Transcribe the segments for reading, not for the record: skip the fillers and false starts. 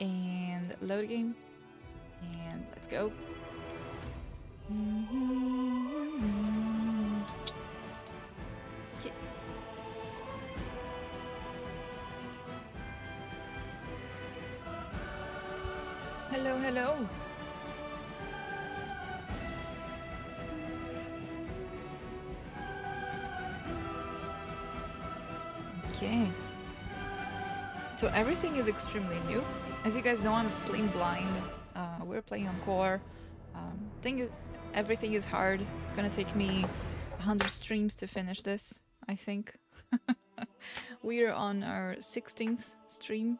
And load game. And let's go. Okay. Hello, hello. Okay. So everything is extremely new. As you guys know, I'm playing blind. We're playing on core. Everything is hard. It's gonna take me 100 streams to finish this, I think. We are on our 16th stream.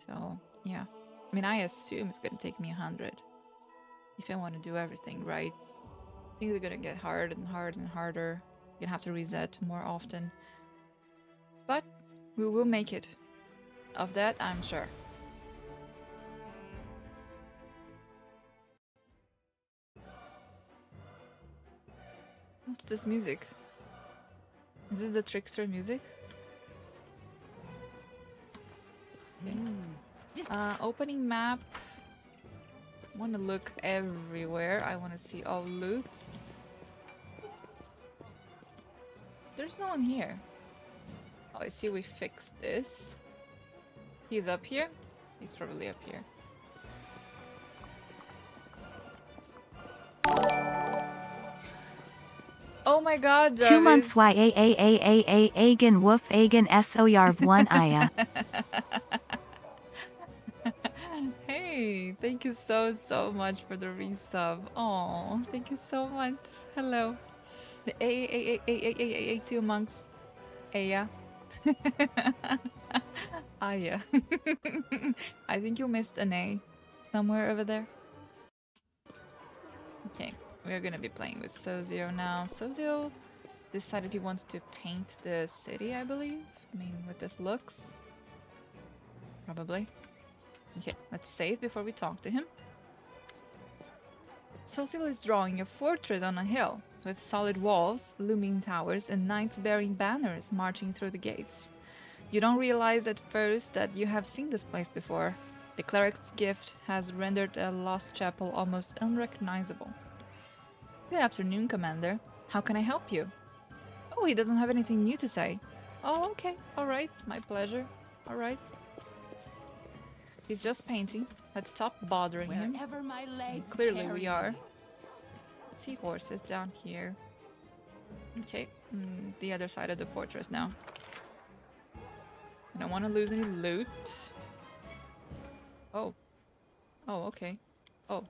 So, yeah. I mean, I assume it's gonna take me 100. If I want to do everything right. Things are gonna get hard and hard and harder. You're gonna have to reset more often. But we will make it. Of that, I'm sure. What's this music? Is it the Trickster music? Okay. Opening map. Want to look everywhere. I want to see all loots. There's no one here. Oh, I see we fixed this. He's up here? He's probably up here. Oh my god, Jarvis. 2 months Aygan woof Aygan SOYARV 1 Aya. Hey, thank you so much for the resub. Oh, thank you so much. Hello. The A 2 monks. Aya. Aya. I think you missed an A somewhere over there. Okay, we're gonna be playing with Sozio now. Sozio decided he wants to paint the city, I believe. I mean, with this looks. Probably. Okay, let's save before we talk to him. Sozio is drawing a fortress on a hill, with solid walls, looming towers, and knights bearing banners marching through the gates. You don't realize at first that you have seen this place before. The cleric's gift has rendered a lost chapel almost unrecognizable. Good afternoon, Commander. How can I help you? Oh, he doesn't have anything new to say. Oh, okay. Alright. My pleasure. Alright. He's just painting. Let's stop bothering him. My legs Clearly we are. Seahorses down here. Okay. The other side of the fortress now. I don't want to lose any loot. Oh. Oh, okay. Oh.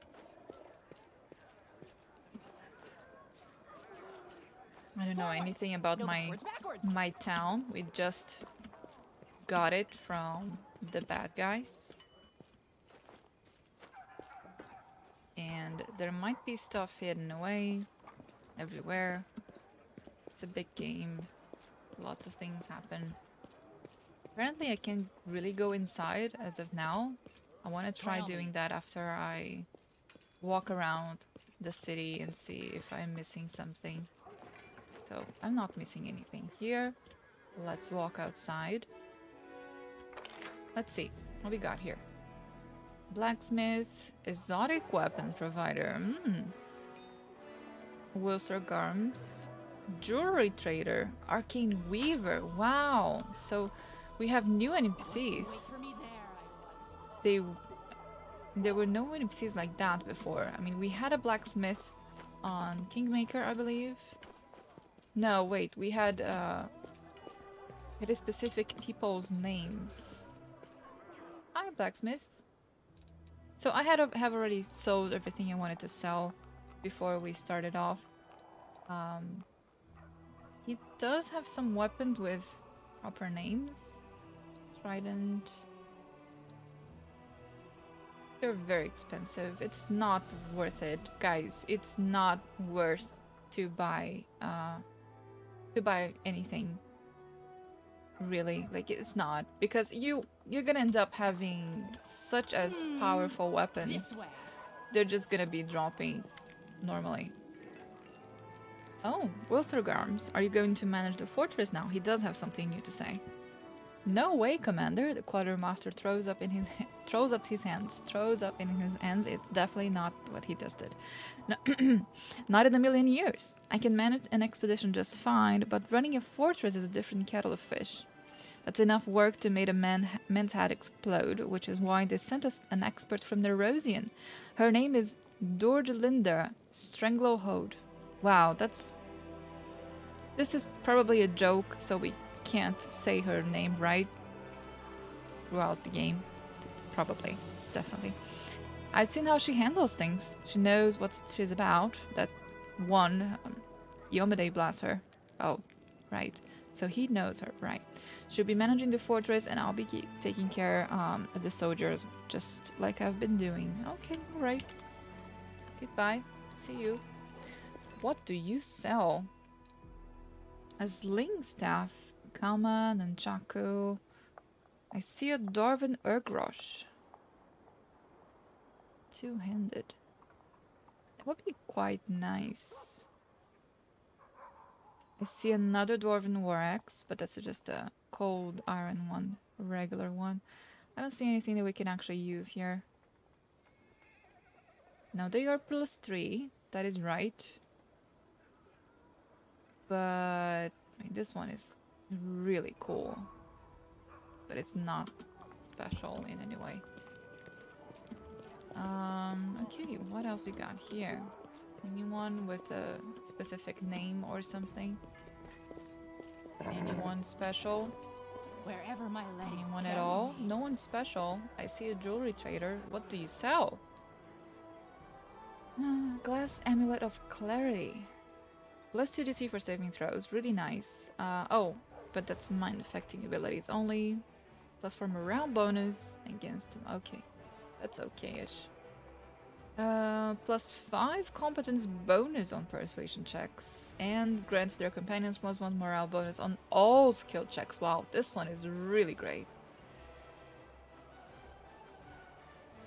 I don't know anything about my town. We just got it from the bad guys. And there might be stuff hidden away everywhere. It's a big game. Lots of things happen. Apparently I can't really go inside as of now. I want to try doing that after I walk around the city and see if I'm missing something. So I'm not missing anything here. Let's walk outside. Let's see what we got here. Blacksmith, exotic weapons provider. Wilster Garms, jewelry trader, arcane weaver. Wow. So we have new NPCs. There were no NPCs like that before. I mean, we had a blacksmith on Kingmaker, I believe. No, wait, we had a specific people's names. Hi, blacksmith. So I have already sold everything I wanted to sell before we started off. He does have some weapons with proper names. Trident. They're very expensive. It's not worth it, guys. It's not worth to buy anything. Really, like it's not, because you're gonna end up having such as powerful weapons. They're just gonna be dropping normally. Oh, Wilstergarms, are you going to manage the fortress now? He does have something new to say. No way, Commander. The quartermaster throws up his hands. Throws up in his hands. It's definitely not what he just did. No, not in a million years. I can manage an expedition just fine, but running a fortress is a different kettle of fish. That's enough work to make a man's head explode, which is why they sent us an expert from Nerosian. Her name is Dordelinda Stranglohode. Wow, this is probably a joke, so we can't say her name right throughout the game. Probably. Definitely. I've seen how she handles things. She knows what she's about. That one, Yomade blasts her. Oh, right. So he knows her, right. She'll be managing the fortress and I'll be taking care of the soldiers, just like I've been doing. Okay, alright. Goodbye. See you. What do you sell? A sling staff. Kalman and Chaco. I see a Dwarven Urgrosh. Two-handed. It would be quite nice. I see another Dwarven War Axe, but that's just a cold iron one, a regular one. I don't see anything that we can actually use here. Now they are +3, that is right. But I mean, this one is really cool. But it's not special in any way. Okay, what else we got here? Anyone with a specific name or something? Anyone special? Wherever my legs Anyone at all? No one special. I see a jewelry trader. What do you sell? Glass Amulet of Clarity. +2 DC for saving throws. Really nice. Oh, but that's mind affecting abilities only. +4 morale bonus against him. Okay. That's okay-ish. +5 competence bonus on persuasion checks. And grants their companions +1 morale bonus on all skill checks. Wow, this one is really great.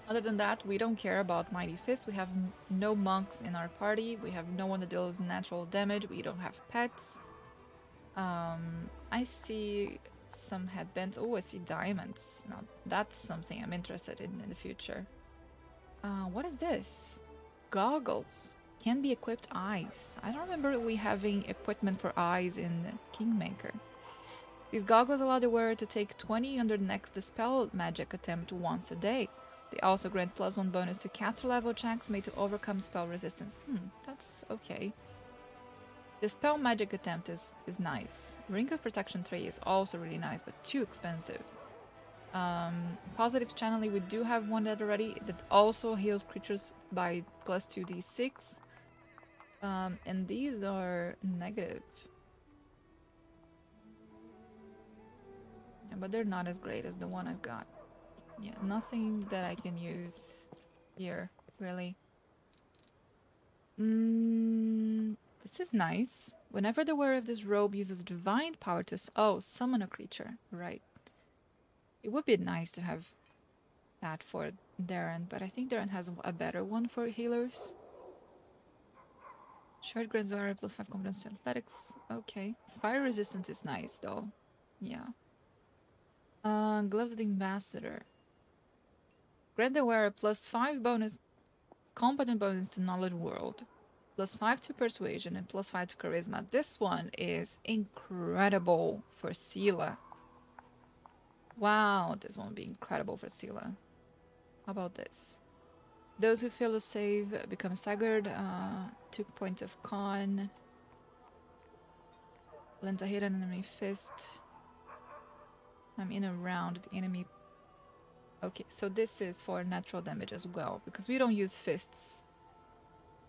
Other than that, we don't care about Mighty Fist. We have no monks in our party. We have no one that deals natural damage. We don't have pets. I see some headbands. Oh, I see diamonds. Now, that's something I'm interested in the future. What is this? Goggles. Can be equipped eyes. I don't remember we having equipment for eyes in Kingmaker. These goggles allow the wearer to take 20 under the next dispel magic attempt once a day. They also grant +1 bonus to caster level checks made to overcome spell resistance. That's okay. The spell magic attempt is nice. Ring of Protection 3 is also really nice, but too expensive. Positive channeling, we do have one that already that also heals creatures by +2 d6. And these are negative. Yeah, but they're not as great as the one I've got. Yeah, nothing that I can use here, really. This is nice. Whenever the wearer of this robe uses divine power to summon a creature, right? It would be nice to have that for Darren, but I think Darren has a better one for healers. Short grants wearer +5 competence to athletics. Okay. Fire resistance is nice though. Yeah. Gloves of the Ambassador. Grant the wearer +5 bonus, competent bonus to knowledge world, +5 to persuasion, and +5 to charisma. This one is incredible for Sela. Wow, this one would be incredible for Sela. How about this? Those who fail a save become staggered. 2 points of con. Lends a hit on enemy fist. I'm in a round. The enemy. Okay, so this is for natural damage as well, because we don't use fists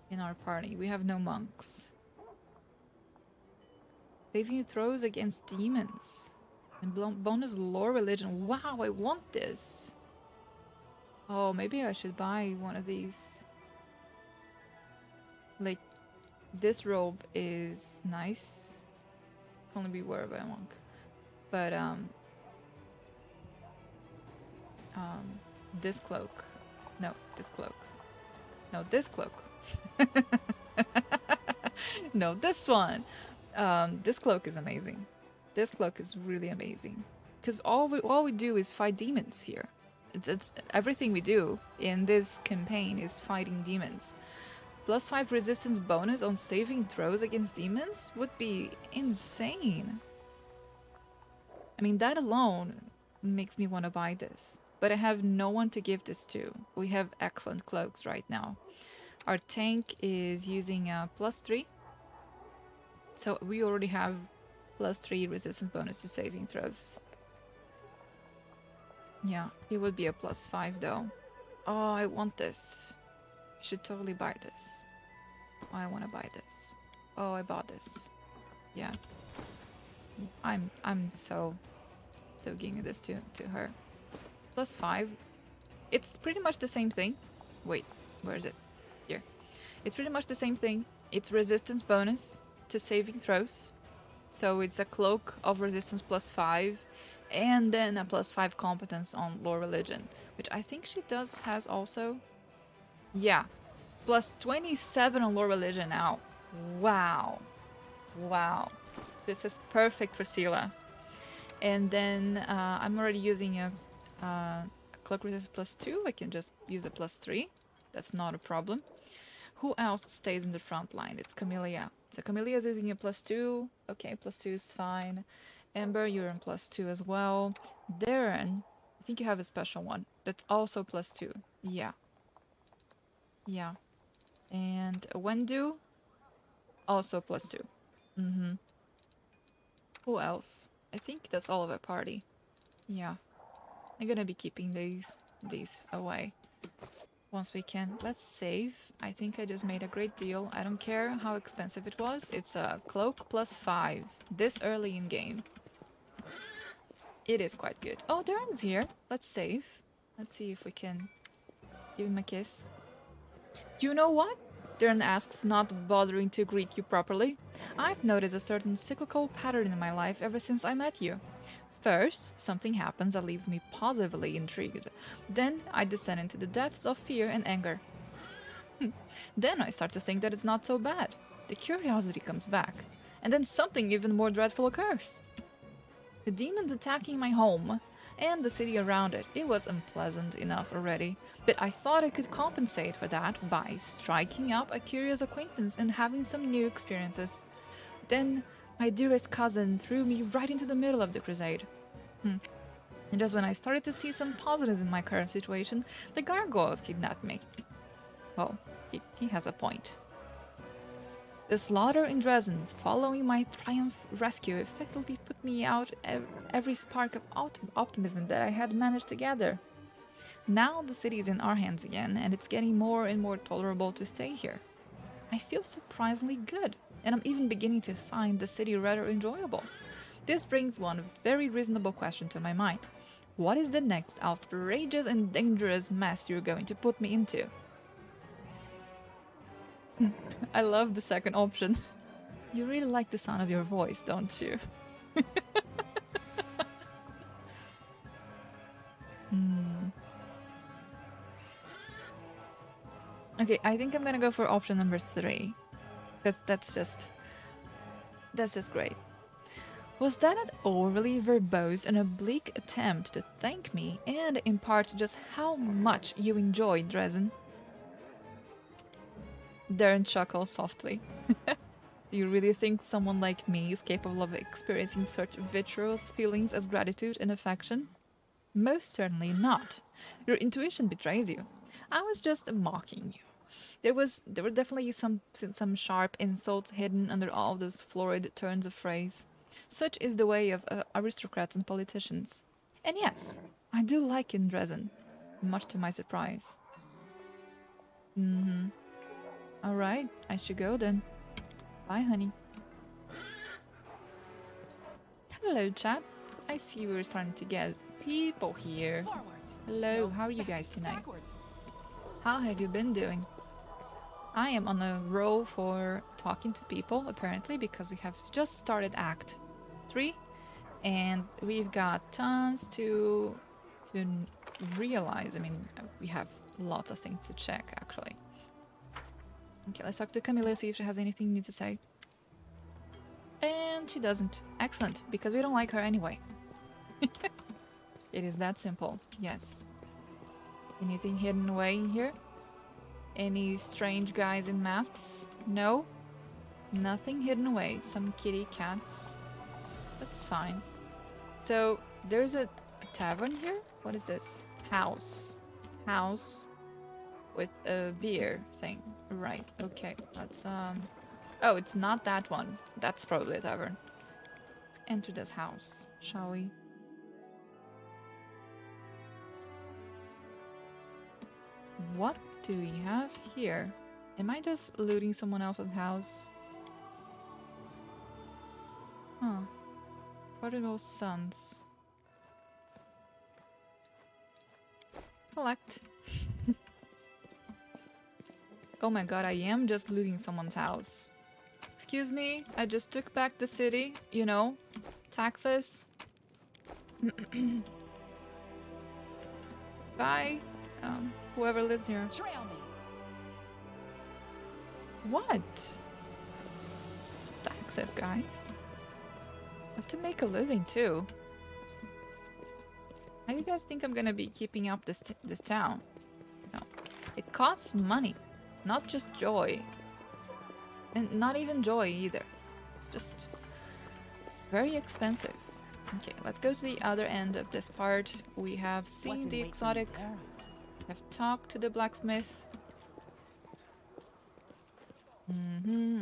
in our party. We have no monks. Saving throws against demons. And bonus lore religion. Wow, I want this. Oh, maybe I should buy one of these. Like, this robe is nice. Can only be worn by a monk. But, this cloak. No, this cloak. No, this cloak. No, this one. This cloak is amazing. This cloak is really amazing. Because all we do is fight demons here. It's everything we do in this campaign is fighting demons. +5 resistance bonus on saving throws against demons would be insane. I mean, that alone makes me want to buy this. But I have no one to give this to. We have excellent cloaks right now. Our tank is using a +3. So we already have +3 resistance bonus to saving throws. Yeah, it would be a +5 though. Oh, I want this. I should totally buy this. Oh, I want to buy this. Oh, I bought this. Yeah. I'm so giving this to her. +5. It's pretty much the same thing. Wait, where is it? Here. It's pretty much the same thing. It's resistance bonus to saving throws. So it's a cloak of resistance +5 and then a +5 competence on lore religion, which I think she has also. Yeah. +27 on lore religion now. Wow. Wow. This is perfect for Sela. And then I'm already using a cloak resistance +2. I can just use a +3. That's not a problem. Who else stays in the front line? It's Camellia. So Camellia is using a +2. Okay, +2 is fine. Ember, you're in +2 as well. Darren, I think you have a special one. That's also +2. Yeah. Yeah. And Wendu, also +2. Mm-hmm. Who else? I think that's all of our party. Yeah. I'm gonna be keeping these away once we can. Let's save. I think I just made a great deal. I don't care how expensive it was. It's a cloak +5 this early in game. It is quite good. Oh, Darren's here. Let's save. Let's see if we can give him a kiss. You know what? Darren asks, not bothering to greet you properly. I've noticed a certain cyclical pattern in my life ever since I met you. First, something happens that leaves me positively intrigued. Then, I descend into the depths of fear and anger. Then I start to think that it's not so bad. The curiosity comes back. And then something even more dreadful occurs. The demons attacking my home and the city around it. It was unpleasant enough already, but I thought I could compensate for that by striking up a curious acquaintance and having some new experiences. Then my dearest cousin threw me right into the middle of the crusade. And just when I started to see some positives in my current situation, the gargoyles kidnapped me. Well, he has a point. The slaughter in Dresden, following my triumph rescue, effectively put me out every spark of optimism that I had managed to gather. Now the city is in our hands again, and it's getting more and more tolerable to stay here. I feel surprisingly good, and I'm even beginning to find the city rather enjoyable. This brings one very reasonable question to my mind. What is the next outrageous and dangerous mess you're going to put me into? I love the second option. You really like the sound of your voice, don't you? Okay, I think I'm gonna go for option number 3. Because that's just great. Was that an overly verbose and oblique attempt to thank me and impart just how much you enjoyed Dresden? Darren chuckles softly. Do you really think someone like me is capable of experiencing such virtuous feelings as gratitude and affection? Most certainly not. Your intuition betrays you. I was just mocking you. There were definitely some sharp insults hidden under all those florid turns of phrase. Such is the way of aristocrats and politicians. And yes, I do like in Dresden, much to my surprise. Alright, I should go then. Bye, honey. Hello, chat. I see we're starting to get people here. Hello, how are you guys tonight? How have you been doing? I am on a roll for talking to people, apparently, because we have just started Act 3, and we've got tons to realize. I mean, we have lots of things to check, actually. Okay, let's talk to Camilla, see if she has anything new to say. And she doesn't. Excellent, because we don't like her anyway. It is that simple, yes. Anything hidden away in here? Any strange guys in masks? No? Nothing hidden away. Some kitty cats. That's fine. So, there's a tavern here? What is this? House. House with a beer thing. Right, okay. Let's, Oh, it's not that one. That's probably a tavern. Let's enter this house, shall we? What do we have here? Am I just looting someone else's house? Huh. Prodigal sons. Collect. Oh my god, I am just looting someone's house. Excuse me, I just took back the city, you know, taxes. Bye, whoever lives here. Trail me. What? It's taxes, guys. I have to make a living too. How do you guys think I'm gonna be keeping up this town? No, it costs money, not just joy. And not even joy either. Just very expensive. Okay, let's go to the other end of this part. We have seen What's in the wait for exotic, me there? have talked to the blacksmith.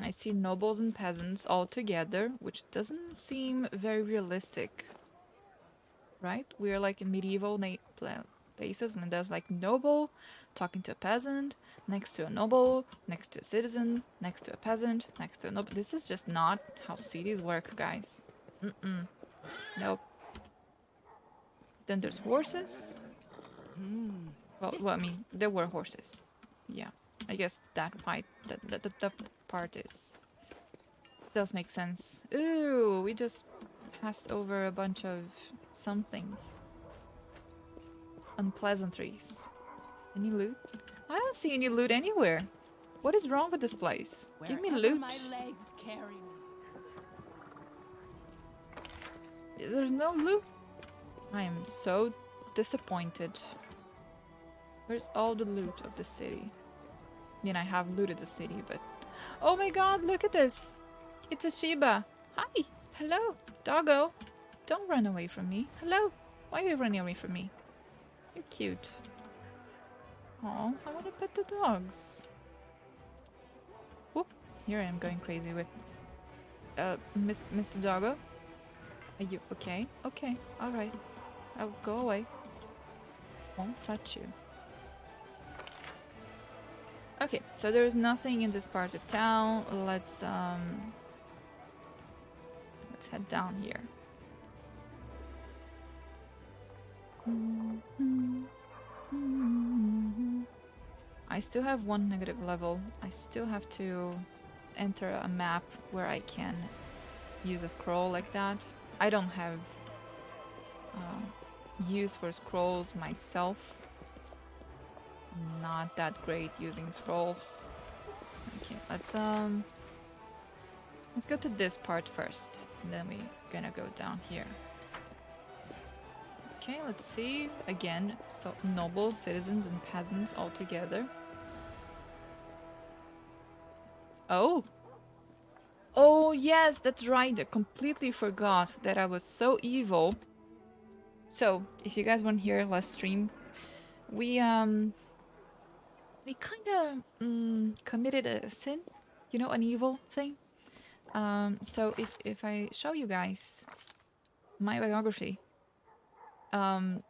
I see nobles and peasants all together, which doesn't seem very realistic. Right? We're like in medieval places, and there's like noble talking to a peasant, next to a noble, next to a citizen, next to a peasant, next to a noble. This is just not how cities work, guys. Nope. Then there's horses. Well, I mean, there were horses. Yeah, I guess that part does make sense. Ooh, we just passed over a bunch of somethings. Unpleasantries. Any loot? I don't see any loot anywhere. What is wrong with this place? Give me Wherever loot. my legs carry me. There's no loot. I am so disappointed. Where's all the loot of the city? I mean, I have looted the city, but... Oh my god, look at this! It's a Shiba! Hi! Hello! Doggo! Don't run away from me. Hello! Why are you running away from me? You're cute. Oh, I want to pet the dogs. Whoop! Here I am going crazy with... Mr. Doggo? Are you okay? Okay, alright. I'll go away. Won't touch you. Okay, so there's nothing in this part of town. Let's head down here. I still have one negative level. I still have to enter a map where I can use a scroll like that. I don't have use for scrolls myself. Not that great using scrolls. Okay, let's go to this part first, and then we're gonna go down here. Okay, let's see. Again, so nobles, citizens, and peasants all together. Oh! Oh yes, that's right. I completely forgot that I was so evil. So, if you guys weren't here last stream, we kind of committed a sin, you know, an evil thing. So if I show you guys my biography, I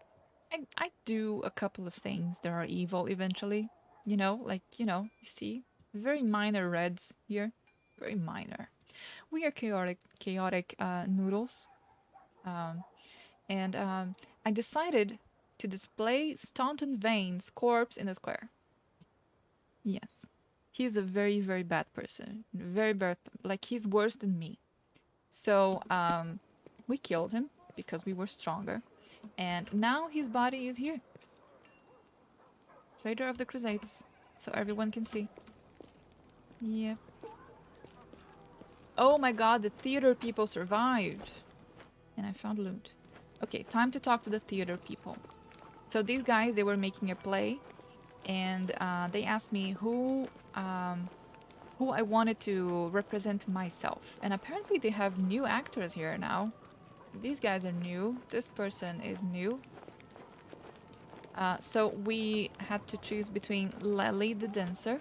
do a couple of things that are evil eventually. You know, like, you know, you see, very minor reds here, very minor. We are chaotic noodles. And I decided to display Staunton Vane's corpse in the square. Yes. He's a very, very bad person. Very bad. Like, he's worse than me. So, we killed him because we were stronger. And now his body is here. Traitor of the Crusades. So everyone can see. Yep. Oh my god, the theater people survived. And I found loot. Okay, time to talk to the theater people. So these guys, they were making a play, and they asked me who I wanted to represent myself. And apparently they have new actors here now. These guys are new. This person is new. So we had to choose between Lely the dancer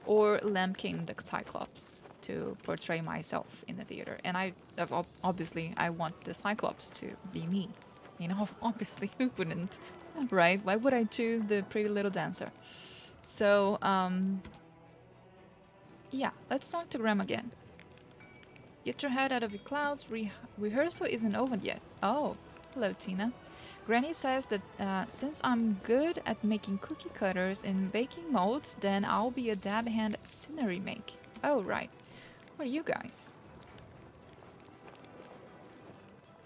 or Lamkin the Cyclops to portray myself in the theater. And obviously I want the Cyclops to be me. You know, obviously who wouldn't, right? Why would I choose the pretty little dancer? So yeah, let's talk to Graham again. Get your head out of your clouds. Rehearsal isn't over yet. Oh, hello, Tina. Granny says that since I'm good at making cookie cutters and baking molds, then I'll be a dab hand at scenery make. Oh, right. Who are you guys?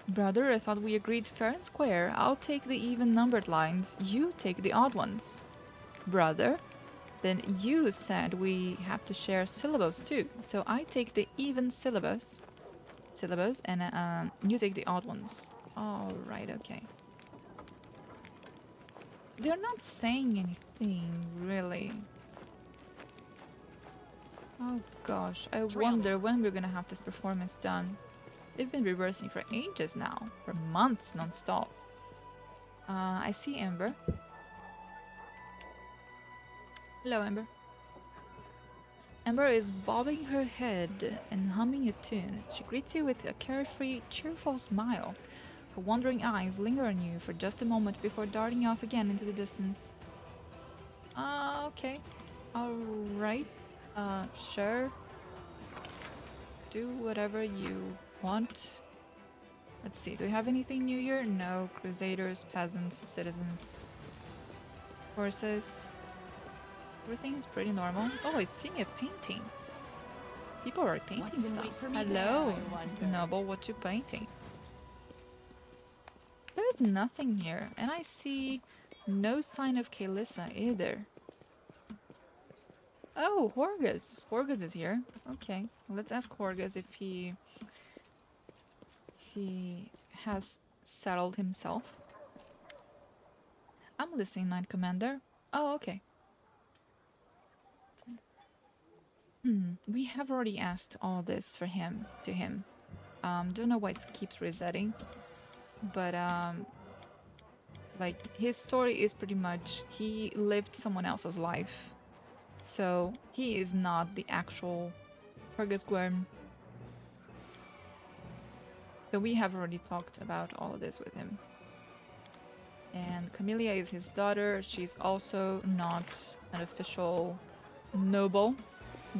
Brother, I thought we agreed fair and square. I'll take the even numbered lines. You take the odd ones. Brother? Then you said we have to share syllables too. So I take the even syllables, and you take the odd ones. All right, okay. They're not saying anything, really. Oh gosh, I wonder when we're gonna have this performance done. They've been reversing for ages now, for months non-stop. I see Amber. Hello, Amber. Amber is bobbing her head and humming a tune. She greets you with a carefree, cheerful smile. Her wandering eyes linger on you for just a moment before darting off again into the distance. Okay. Alright. Sure. Do whatever you want. Let's see, do we have anything new here? No. Crusaders, peasants, citizens, horses. Everything's pretty normal. Oh, I see a painting. People are painting stuff. Hello, Mr. Noble, what you painting? There's nothing here, and I see no sign of Kalissa either. Oh, Horgus. Horgus is here. Okay, let's ask Horgus if he has settled himself. I'm listening, Knight Commander. Oh, okay. We have already asked all this to him. Don't know why it keeps resetting, but like his story is pretty much he lived someone else's life, so he is not the actual Fergus Gwern. So we have already talked about all of this with him. And Camellia is his daughter. She's also not an official noble.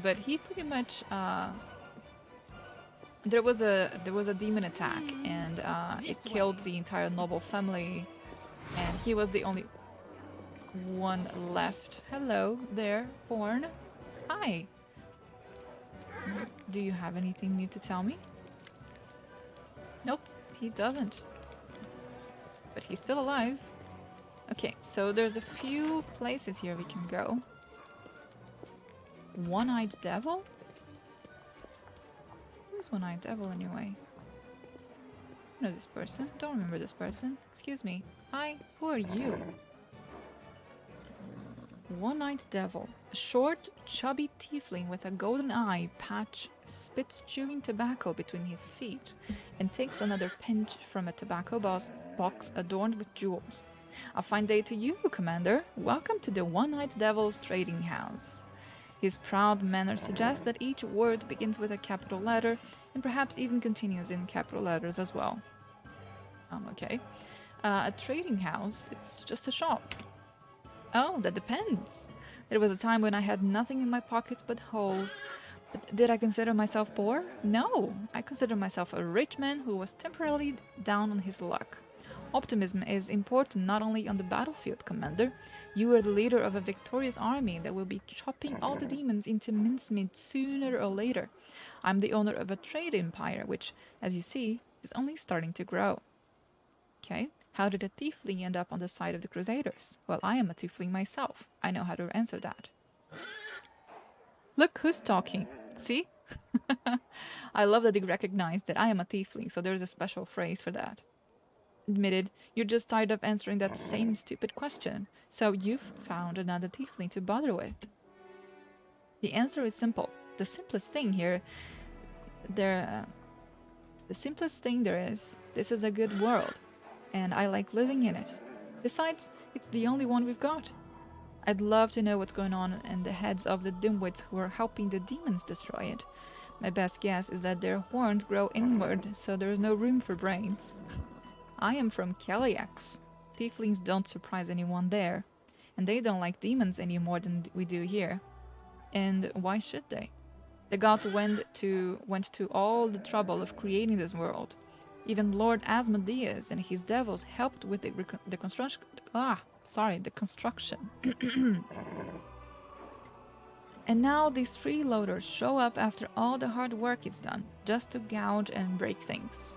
But he pretty much there was a demon attack, and it killed the entire noble family, and he was the only one left. Hello there, Horn. Hi. Do you have anything new to tell me? Nope, he doesn't. But he's still alive. Okay, so there's a few places here we can go. One-Eyed Devil? Who's One-Eyed Devil anyway? I know this person. Don't remember this person. Excuse me. Hi, who are you? One-Eyed Devil. A short, chubby tiefling with a golden eye patch spits chewing tobacco between his feet and takes another pinch from a tobacco box adorned with jewels. A fine day to you, Commander. Welcome to the One-Eyed Devil's trading house. His proud manner suggests that each word begins with a capital letter and perhaps even continues in capital letters as well. Okay. A trading house, it's just a shop. Oh, that depends. There was a time when I had nothing in my pockets but holes. But did I consider myself poor? No, I consider myself a rich man who was temporarily down on his luck. Optimism is important not only on the battlefield, Commander. You are the leader of a victorious army that will be chopping all the demons into mincemeat sooner or later. I'm the owner of a trade empire, which, as you see, is only starting to grow. Okay, how did a tiefling end up on the side of the Crusaders? Well, I am a tiefling myself. I know how to answer that. Look who's talking. See? I love that they recognize that I am a tiefling, so there's a special phrase for that. admitted you're just tired of answering that same stupid question, so you've found another tiefling to bother with. The answer is simple. The simplest thing here, there, the simplest thing there is. This is a good world, and I like living in it. Besides, it's the only one we've got. I'd love to know what's going on in the heads of the dimwits who are helping the demons destroy it. My best guess is that their horns grow inward, so there's no room for brains. I am from Keliax. Tieflings don't surprise anyone there, and they don't like demons any more than we do here. And why should they? The gods went to all the trouble of creating this world. Even Lord Asmodeus and his devils helped with the construction. The construction. And now these freeloaders show up after all the hard work is done, just to gouge and break things.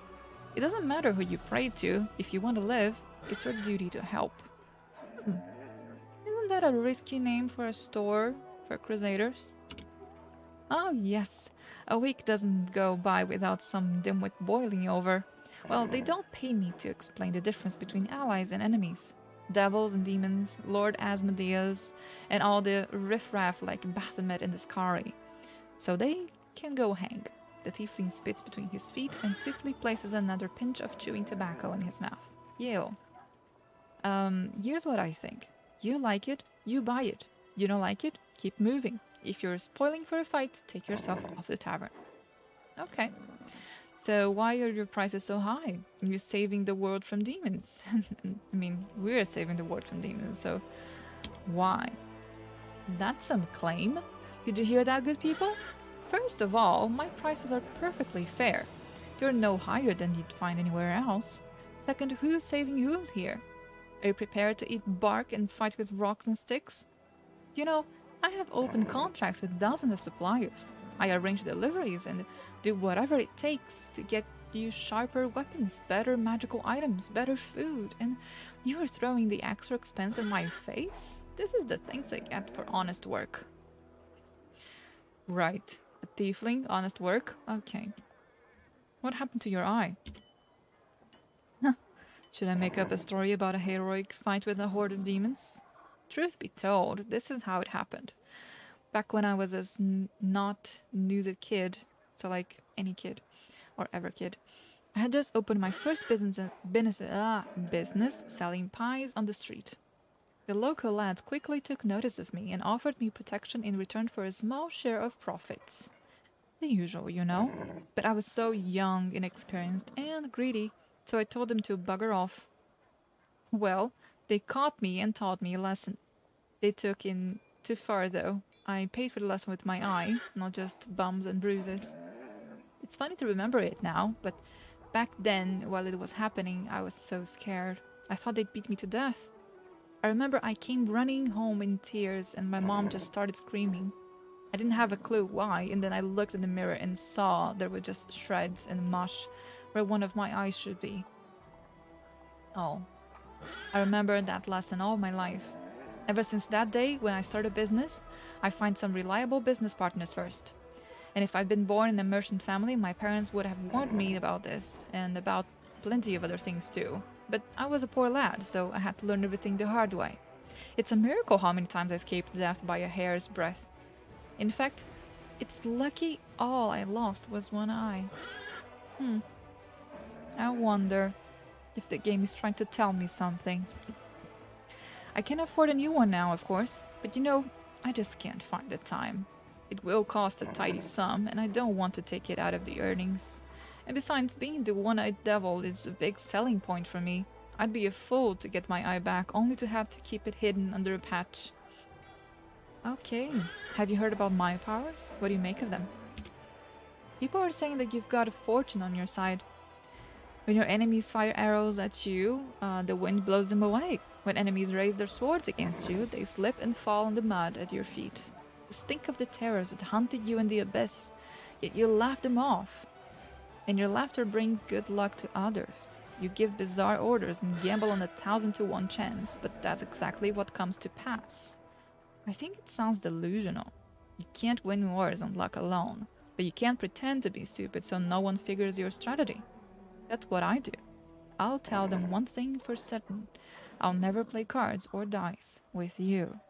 It doesn't matter who you pray to. If you want to live, it's your duty to help. Isn't that a risky name for a store for crusaders? Oh yes, a week doesn't go by without some dimwit boiling over. Well, they don't pay me to explain the difference between allies and enemies. Devils and demons, Lord Asmodeus, and all the riffraff like Baphomet and the Scari. So they can go hang. The tiefling spits between his feet and swiftly places another pinch of chewing tobacco in his mouth. Ew. Here's what I think. You like it, you buy it. You don't like it, keep moving. If you're spoiling for a fight, take yourself off the tavern. Okay. So why are your prices so high? You're saving the world from demons. I mean, we're saving the world from demons, so why? That's some claim. Did you hear that, good people? First of all, my prices are perfectly fair. You're no higher than you'd find anywhere else. Second, who's saving who here? Are you prepared to eat bark and fight with rocks and sticks? You know, I have open contracts with dozens of suppliers. I arrange deliveries and do whatever it takes to get you sharper weapons, better magical items, better food, and you are throwing the extra expense in my face? This is the thanks I get for honest work. Right. A tiefling, honest work? Okay. What happened to your eye? Huh. Should I make up a story about a heroic fight with a horde of demons? Truth be told, this is how it happened. Back when I was a not newsed kid, so like any kid or ever kid, I had just opened my first business selling pies on the street. The local lads quickly took notice of me and offered me protection in return for a small share of profits. The usual, you know. But I was so young, inexperienced, and greedy, so I told them to bugger off. Well, they caught me and taught me a lesson. They took in too far, though. I paid for the lesson with my eye, not just bumps and bruises. It's funny to remember it now, but back then, while it was happening, I was so scared. I thought they'd beat me to death. I remember I came running home in tears and my mom just started screaming. I didn't have a clue why, and then I looked in the mirror and saw there were just shreds and mush where one of my eyes should be. Oh, I remember that lesson all my life. Ever since that day, when I start a business, I find some reliable business partners first. And if I'd been born in a merchant family, my parents would have warned me about this, and about plenty of other things too. But I was a poor lad, so I had to learn everything the hard way. It's a miracle how many times I escaped death by a hair's breadth. In fact, it's lucky all I lost was one eye. I wonder if the game is trying to tell me something. I can afford a new one now, of course, but you know, I just can't find the time. It will cost a tidy sum, and I don't want to take it out of the earnings. And besides, being the one-eyed devil is a big selling point for me. I'd be a fool to get my eye back, only to have to keep it hidden under a patch. Okay, have you heard about my powers? What do you make of them? People are saying that you've got a fortune on your side. When your enemies fire arrows at you, the wind blows them away. When enemies raise their swords against you, they slip and fall in the mud at your feet. Just think of the terrors that hunted you in the abyss, yet you laugh them off. And your laughter brings good luck to others. You give bizarre orders and gamble on a 1,000-to-1 chance, but that's exactly what comes to pass. I think it sounds delusional. You can't win wars on luck alone, but you can't pretend to be stupid so no one figures your strategy. That's what I do. I'll tell them one thing for certain. I'll never play cards or dice with you.